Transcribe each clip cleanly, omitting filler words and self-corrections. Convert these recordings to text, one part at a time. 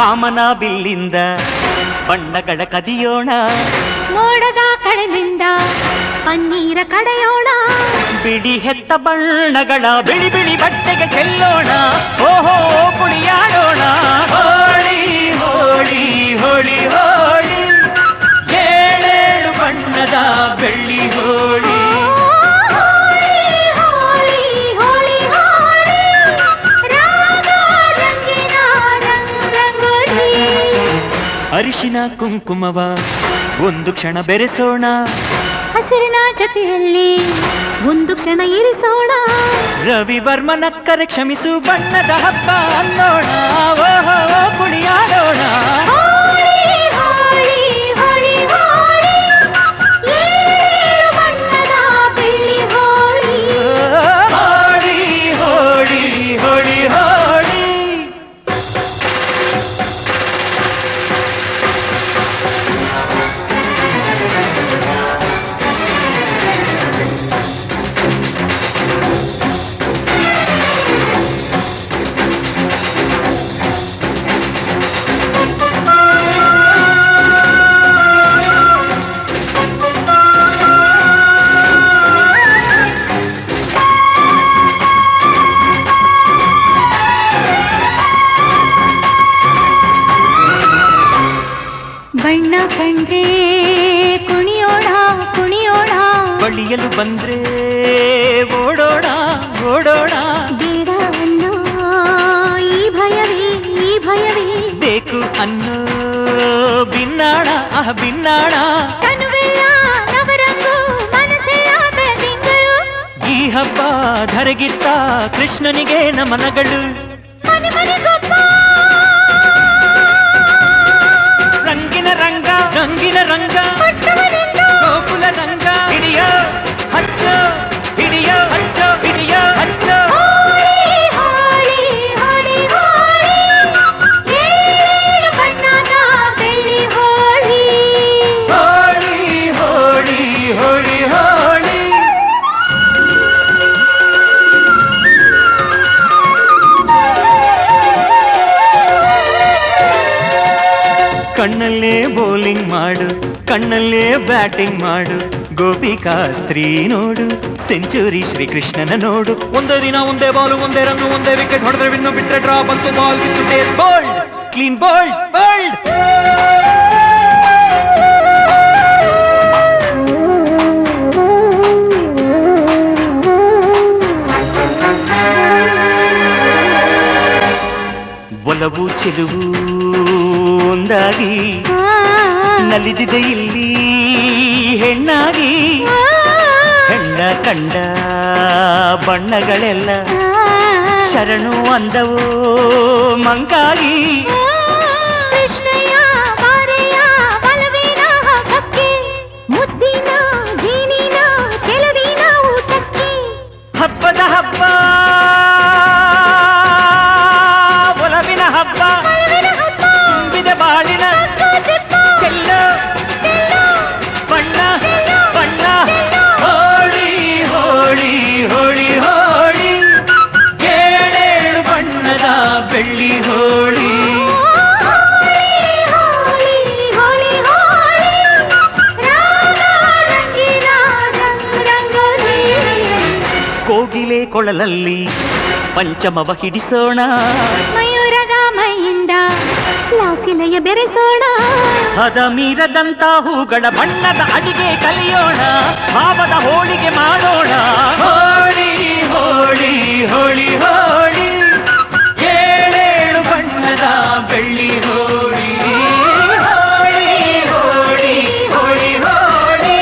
ಕಾಮನ ಬಿಲ್ಲಿಂದ ಬಣ್ಣಗಳ ಕದಿಯೋಣ, ಮೋಡದ ಕಡಲಿಂದ ಪನ್ನೀರ ಕಡೆಯೋಣ, ಬಿಳಿ ಹೆತ್ತ ಬಣ್ಣಗಳ ಬಿಳಿ ಬಿಳಿ ಬಟ್ಟೆಗೆ ಚೆಲ್ಲೋಣ, ಓಹೋ ಕುಣಿಯಾಡೋಣ. ಹೋಳಿ ಹೋಳಿ ಹೋಳಿ ಹೋಳಿ, ಏಳೇಳು ಬಣ್ಣದ ಬೆಳ್ಳಿ ಹೋಳಿ. ಅರಿಶಿನ ಕುಂಕುಮವ ಒಂದು ಕ್ಷಣ ಬೆರೆಸೋಣ, ಹಸಿರಿನ ಜೊತೆಯಲ್ಲಿ ಒಂದು ಕ್ಷಣ ಇರಿಸೋಣ, ರವಿವರ್ಮನಕ್ಕರೆ ಕ್ಷಮಿಸು ಬಣ್ಣದ ಹಬ್ಬ ಅನ್ನೋಣ, ಓಹೋ ಕುಣಿಯಾಡೋಣ. ಬಣ್ಣ ಕಂಡ್ರೆ ಕುಣಿಯೋಣ ಕುಣಿಯೋಣ, ಬಳಿಯಲು ಬಂದ್ರೆ ಓಡೋಣ ಓಡೋಣ, ಬೇಡ ಅನ್ನೋ ಈ ಭಯವೇ ಈ ಭಯವೇ, ಬೇಕು ಅನ್ನೋ ಬಿನ್ನಾಣ ಬಿನ್ನಾಣ, ತನುವೆಲ್ಲ ನವರಂಗು ಮನಸ್ಸೆಲ್ಲ ಬೆಳದಿಂಗಳು, ಈ ಹಬ್ಬ ಧರೆಗಿತ್ತ ಕೃಷ್ಣನಿಗೆ ನಮನಗಳು. ಮನೆ ಮನೆಗೊಬ್ಬ ರಂಗಿನ ರಂಗ ರಂಗಿನ ರಂಗ, ಗೋಕುಲ ರಂಗ, ಹಿಡಿಯ ಹಚ್ಚ ಹಿಡಿಯ ಹಚ್ಚ ಹಿಡಿಯ ಹಚ್ಚ. ಬಣ್ಣದ ಬೆಳ್ಳಿ ಹೋಳಿ, ಹೋಳಿ ಹೋಳಿ ಹೋಳಿ ಹೋಳಿ. ಕಣ್ಣಲ್ಲೇ ಬೌಲಿಂಗ್ ಮಾಡು, ಕಣ್ಣಲ್ಲೇ ಬ್ಯಾಟಿಂಗ್ ಮಾಡು, ಗೋಪಿಕಾ ಸ್ತ್ರೀ ನೋಡು, ಸೆಂಚುರಿ ಶ್ರೀಕೃಷ್ಣನ ನೋಡು. ಒಂದೇ ದಿನ ಒಂದೇ ಬಾಲು ಒಂದೇ ರನ್ನು ಒಂದೇ ವಿಕೆಟ್ ಹೊಡೆದ್ರೆ ವಿನ್ನು, ಬಿಟ್ಟರೆ ಡ್ರಾ ಬಂತು ಬಾಲ್ ಬಿತ್ತು taste bold clean bold bold. ಒಲವು ಚೆಲುವು ಒಂದಾಗಿ ನಲಿದಿದೆ ಇಲ್ಲಿ ಹೆಣ್ಣಾಗಿ, ಹೆಣ್ಣ ಕಂಡ ಬಣ್ಣಗಳೆಲ್ಲ ಶರಣು ಅಂದವೋ ಮಂಕಾಗಿ. ಕೃಷ್ಣಯ್ಯ ಬಾರೆಯ ಬಲವಿನ ಹಬ್ಬಕ್ಕೆ, ಮುದ್ದಿನ ಜೀನಿನ ಚೆಲುವಿನ ಊಟಕ್ಕೆ, ಹಬ್ಬದ ಹಬ್ಬ ಒಲವಿನ ಹಬ್ಬ, ತುಂಬಿದ ಬಾಳಿನ ಚೆಲ್ಲ ಬಣ್ಣ ಬಣ್ಣ. ಹೋಳಿ ಹೋಳಿ ಹೋಳಿ ಹೋಳಿ, ಏಳೇಳು ಬಣ್ಣದ ಬೆಳ್ಳಿ ಹೋಳಿ. ಕೋಗಿಲೆ ಕೊಳಲಲ್ಲಿ ಪಂಚಮವ ಹಿಡಿಸೋಣ, ಮಯೂರದ ಮೈಯಿಂದ ಲಾಸಿಲಯ ಬೆರೆಸೋಣ, ಹದ ಮೀರದಂತ ಹೂಗಳ ಬಣ್ಣದ ಅಡಿಗೆ ಕಲಿಯೋಣ, ಭಾವದ ಹೋಳಿಗೆ ಮಾಡೋಣ. ಹೋಳಿ ಹೋಳಿ ಹೋಳಿ ಹೋಳಿ, ಏಳೇಳು ಬಣ್ಣದ ಬೆಳ್ಳಿ ಹೋಳಿ. ಹೋಳಿ ಹೋಳಿ ಹೋಳಿ ಹೋಳಿ.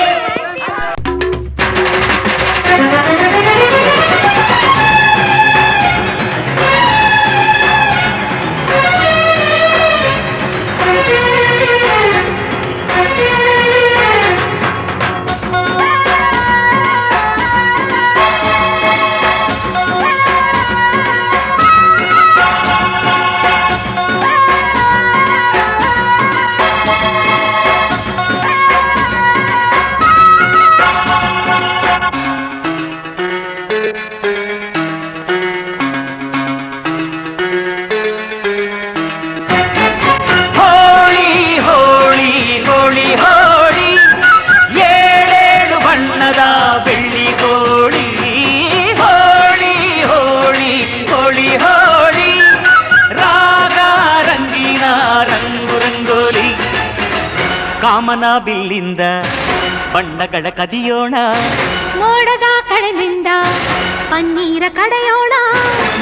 ಕಾಮನ ಬಿಲ್ಲಿಂದ ಬಣ್ಣಗಳ ಕದಿಯೋಣ, ಮೋಡದ ಕಡಲಿಂದ ಪನ್ನೀರ ಕಡೆಯೋಣ,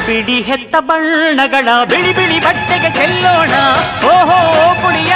ಬಿಳಿ ಹೆತ್ತ ಬಣ್ಣಗಳ ಬಿಳಿ ಬಿಳಿ ಬಟ್ಟೆಗೆ ಚೆಲ್ಲೋಣ. ಓಹೋ ಕುಣಿಯ